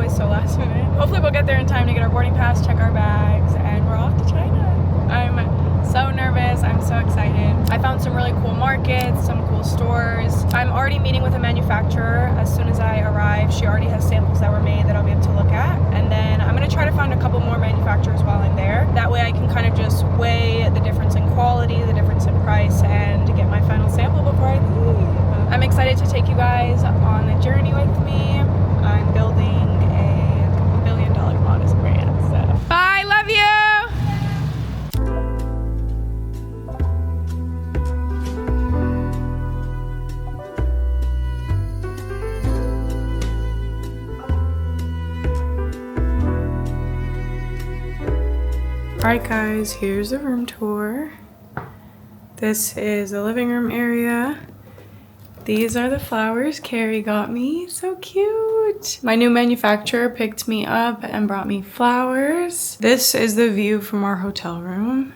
always so last minute. Hopefully we'll get there in time to get our boarding pass, check our bags, and we're off to China. I'm so nervous. I'm so excited. I found some really cool markets, some cool stores. I'm already meeting with a manufacturer as soon as I arrive. She already has samples that were made that I'll be able to look at. And then I'm going to try to find a couple more manufacturers while I'm there. That way I can kind of just weigh the difference in quality, the difference in price, and get my final sample before I leave. I'm excited to take you guys on the journey with me. I'm building a $1 billion modest brand. So bye, love you. Alright guys, here's the room tour. This is the living room area. These are the flowers Carrie got me. So cute. My new manufacturer picked me up and brought me flowers. This is the view from our hotel room.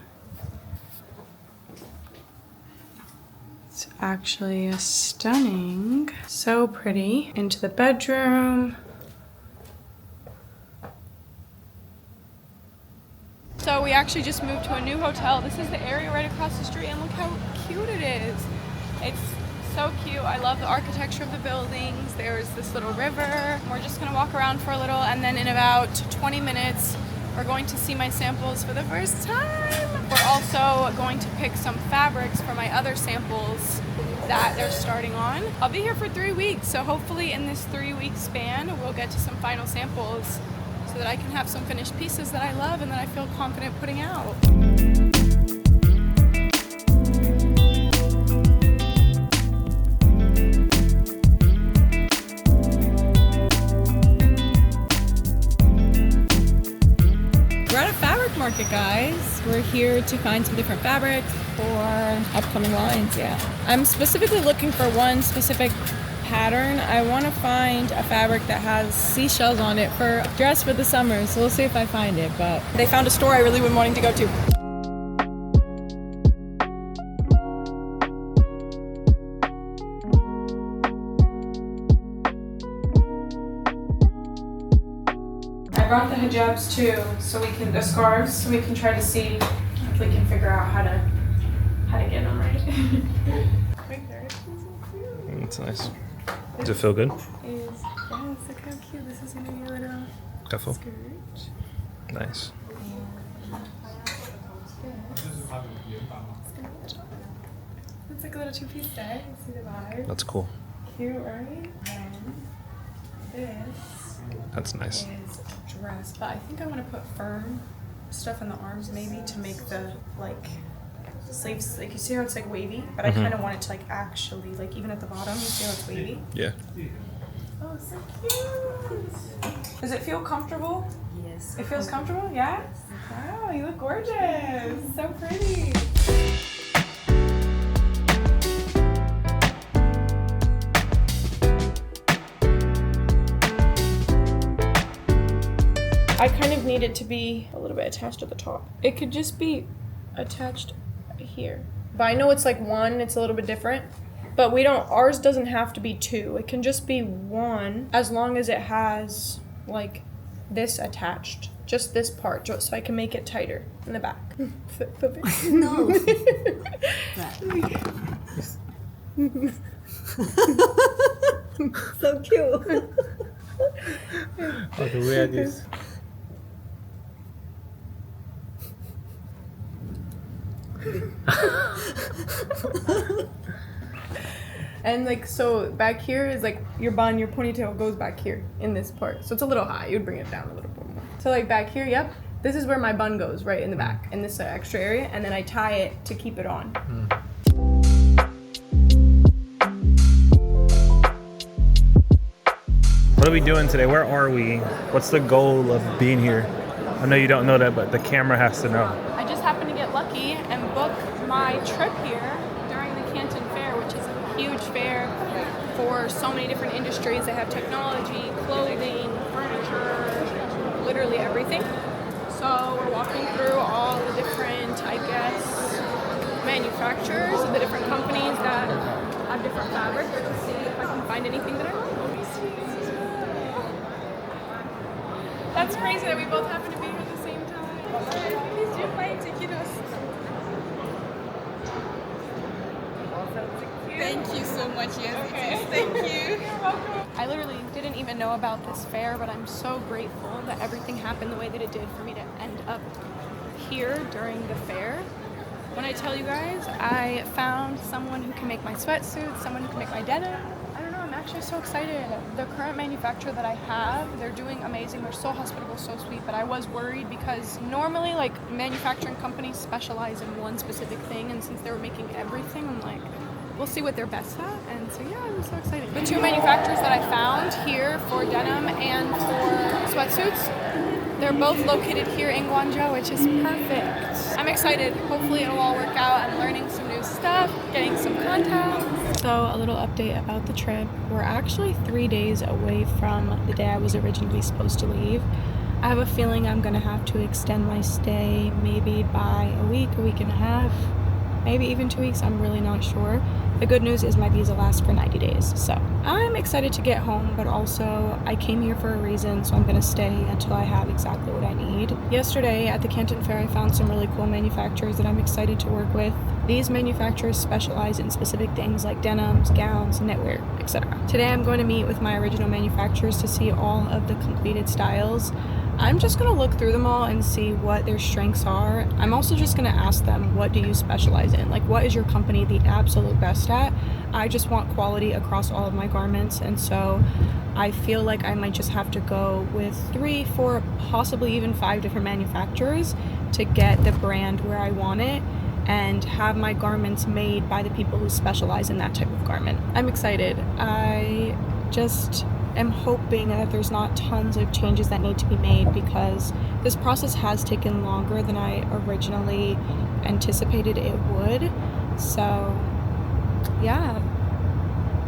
It's actually stunning. So pretty. Into the bedroom. So we actually just moved to a new hotel. This is the area right across the street, and look how cute it is. It's so cute. I love the architecture of the buildings. There's this little river. We're just gonna walk around for a little, and then in about 20 minutes, we're going to see my samples for the first time. We're also going to pick some fabrics for my other samples that they're starting on. I'll be here for 3 weeks, so hopefully in this 3-week span, we'll get to some final samples so that I can have some finished pieces that I love and that I feel confident putting out. We're at a fabric market, guys. We're here to find some different fabrics for upcoming lines, yeah. I'm specifically looking for one specific pattern. I want to find a fabric that has seashells on it for a dress for the summer, so we'll see if I find it. But they found a store I really been wanting to go to. I brought the hijabs too, so we can, the scarves, so we can try to see if we can figure out how to get them right. That's nice. Does it feel good? Yes, look how cute. This is going to be a little Duffel. skirt. Nice. It's like a little two-piece set. You see the vibe? That's cool. Cute, right? And this That's nice. is a dress, but I think I want to put firm stuff on the arms maybe to make the sleeves, like you see how it's like wavy, but I kind of want it to like actually, like even at the bottom, you see how it's wavy? Yeah. Oh, so cute. Does it feel comfortable? Yes. It feels comfortable? Yeah? Wow, you look gorgeous. So pretty. I kind of need it to be a little bit attached at the top. It could just be attached here. But I know it's like one, it's a little bit different. But ours doesn't have to be two. It can just be one as long as it has like this attached. Just this part, so I can make it tighter in the back. No. So cute. How to wear this? And like, so back here is like your bun, your ponytail goes back here in this part. So it's a little high. You'd bring it down a little bit more. So like back here, yep. This is where my bun goes, right in the back, in this extra area, and then I tie it to keep it on. What are we doing today? Where are we? What's the goal of being here? I know you don't know that, but the camera has to know. I just happened to get lucky and book my trip here during the Canton Fair, which is a huge fair for so many different industries. They have technology, clothing, furniture, literally everything. So we're walking through all the different, I guess, manufacturers, the different companies that have different fabrics to see if I can find anything that I like. That's crazy that we both happen to be here at the same time. Please do buy a ticket. Thank you so much. Yes, Okay. it is. Thank you. You're welcome. I literally didn't even know about this fair, but I'm so grateful that everything happened the way that it did for me to end up here during the fair. When I tell you guys, I found someone who can make my sweatsuits, someone who can make my denim. I don't know, I'm actually so excited. The current manufacturer that I have, they're doing amazing. They're so hospitable, so sweet, but I was worried because normally like manufacturing companies specialize in one specific thing, and since they were making everything, I'm like, we'll see what they're best at. And so yeah, I'm so excited. The two manufacturers that I found here for denim and for sweatsuits, they're both located here in Guangzhou, which is perfect. I'm excited. Hopefully it'll all work out. I'm learning some new stuff, getting some contacts. So a little update about the trip. We're actually 3 days away from the day I was originally supposed to leave. I have a feeling I'm gonna have to extend my stay maybe by a week and a half, maybe even 2 weeks. I'm really not sure. The good news is my visa lasts for 90 days. So I'm excited to get home, but also I came here for a reason, so I'm gonna stay until I have exactly what I need. Yesterday at the Canton Fair, I found some really cool manufacturers that I'm excited to work with. These manufacturers specialize in specific things like denims, gowns, knitwear, etc. Today I'm going to meet with my original manufacturers to see all of the completed styles. I'm just going to look through them all and see what their strengths are. I'm also just going to ask them, what do you specialize in? Like, what is your company the absolute best at? I just want quality across all of my garments, and so I feel like I might just have to go with 3, 4, possibly even 5 different manufacturers to get the brand where I want it and have my garments made by the people who specialize in that type of garment. I'm excited. I just am hoping that there's not tons of changes that need to be made, because this process has taken longer than I originally anticipated it would. So yeah,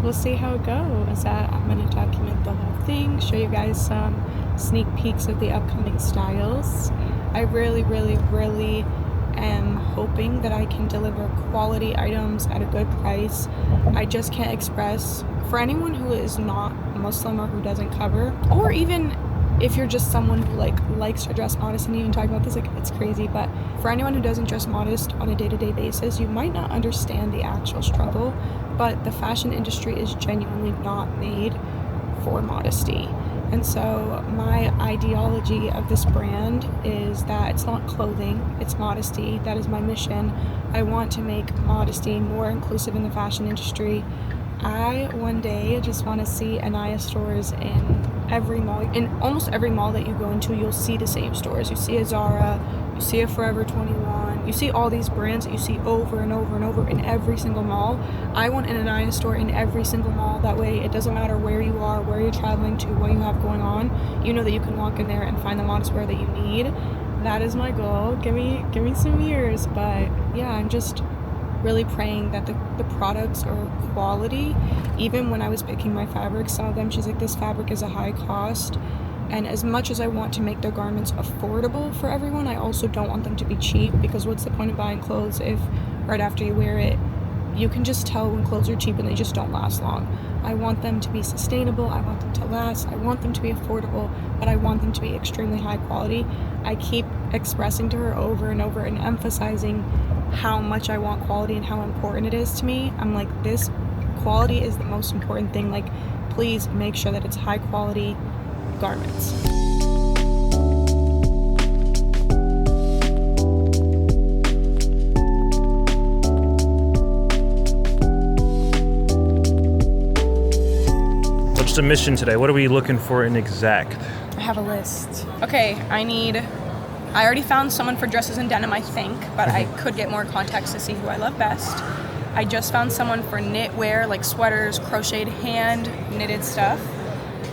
we'll see how it goes. I'm going to document the whole thing, show you guys some sneak peeks of the upcoming styles. I really am hoping that I can deliver quality items at a good price. I just can't express, for anyone who is not Muslim or who doesn't cover, or even if you're just someone who likes to dress modest, and even talking about this, it's crazy, but for anyone who doesn't dress modest on a day-to-day basis, you might not understand the actual struggle, but the fashion industry is genuinely not made for modesty. And so my ideology of this brand is that it's not clothing, it's modesty. That is my mission. I want to make modesty more inclusive in the fashion industry. I one day just want to see Inayah stores in every mall. In almost every mall that you go into, you'll see the same stores. You see a Zara, you see a Forever 21, you see all these brands that you see over and over and over in every single mall. I want an Inayah store in every single mall. That way it doesn't matter where you are, where you're traveling to, what you have going on. You know that you can walk in there and find the modest wear that you need. That is my goal. Give me some years, but yeah, I'm just really praying that the products are quality. Even when I was picking my fabrics, some of them, she's like, this fabric is a high cost. And as much as I want to make their garments affordable for everyone, I also don't want them to be cheap, because what's the point of buying clothes if right after you wear it, you can just tell when clothes are cheap and they just don't last long. I want them to be sustainable, I want them to last, I want them to be affordable, but I want them to be extremely high quality. I keep expressing to her over and over and emphasizing how much I want quality and how important it is to me. I'm like, this quality is the most important thing. Like, please make sure that it's high quality garments. What's the mission today? What are we looking for in exact? I have a list. Okay, I already found someone for dresses and denim, I think, but I could get more contacts to see who I love best. I just found someone for knitwear, like sweaters, crocheted, hand knitted stuff.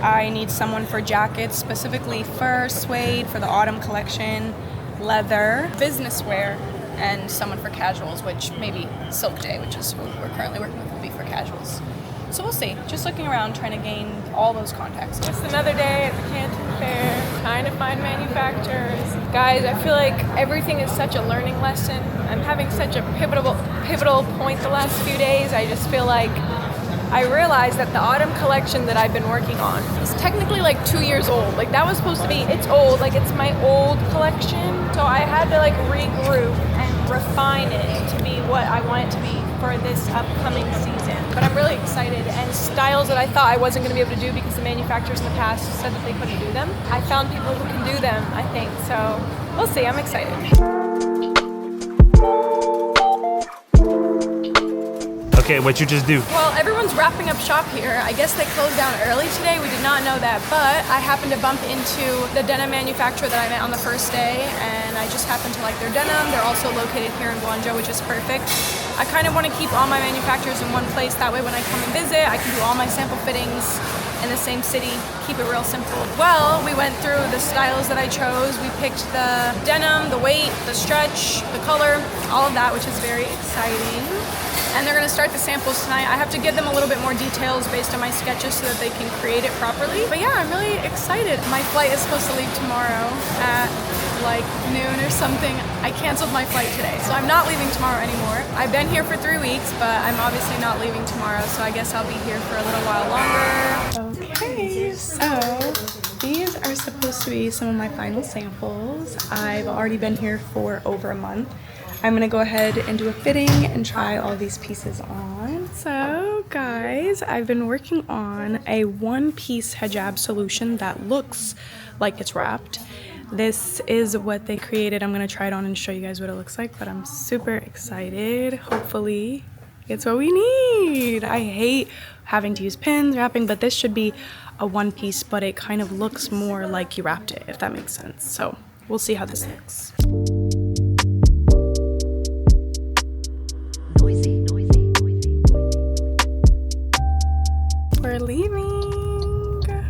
I need someone for jackets, specifically fur, suede for the autumn collection, leather, business wear, and someone for casuals, which maybe Silk Day, which is who we're currently working with, will be for casuals. So we'll see. Just looking around, trying to gain all those contacts. Just another day at the Canton Fair, trying to find manufacturers. Guys, I feel like everything is such a learning lesson. I'm having such a pivotal point the last few days. I just feel like I realized that the autumn collection that I've been working on is technically like 2 years old. Like that was supposed to be, it's old, like it's my old collection. So I had to like regroup and refine it to be what I want it to be for this upcoming season. But I'm really excited, and styles that I thought I wasn't going to be able to do because the manufacturers in the past said that they couldn't do them. I found people who can do them, I think. So we'll see, I'm excited. Okay, what'd you just do? Well, everyone's wrapping up shop here. I guess they closed down early today. We did not know that, but I happened to bump into the denim manufacturer that I met on the first day, and I just happened to like their denim. They're also located here in Guangzhou, which is perfect. I kind of want to keep all my manufacturers in one place. That way when I come and visit, I can do all my sample fittings in the same city, keep it real simple. Well, we went through the styles that I chose. We picked the denim, the weight, the stretch, the color, all of that, which is very exciting. And they're gonna start the samples tonight. I have to give them a little bit more details based on my sketches so that they can create it properly. But yeah, I'm really excited. My flight is supposed to leave tomorrow at like noon or something. I canceled my flight today, so I'm not leaving tomorrow anymore. I've been here for 3 weeks, but I'm obviously not leaving tomorrow, so I guess I'll be here for a little while longer. Okay, so these are supposed to be some of my final samples. I've already been here for over a month. I'm gonna go ahead and do a fitting and try all these pieces on. So guys, I've been working on a one-piece hijab solution that looks like it's wrapped. This is what they created. I'm gonna try it on and show you guys what it looks like, but I'm super excited. Hopefully it's what we need. I hate having to use pins, wrapping, but this should be a one piece, but it kind of looks more like you wrapped it, if that makes sense. So we'll see how this looks. We're leaving.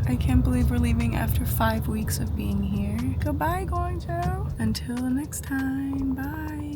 I can't believe we're leaving after 5 weeks of being here. Goodbye, Guangzhou. Until next time, bye.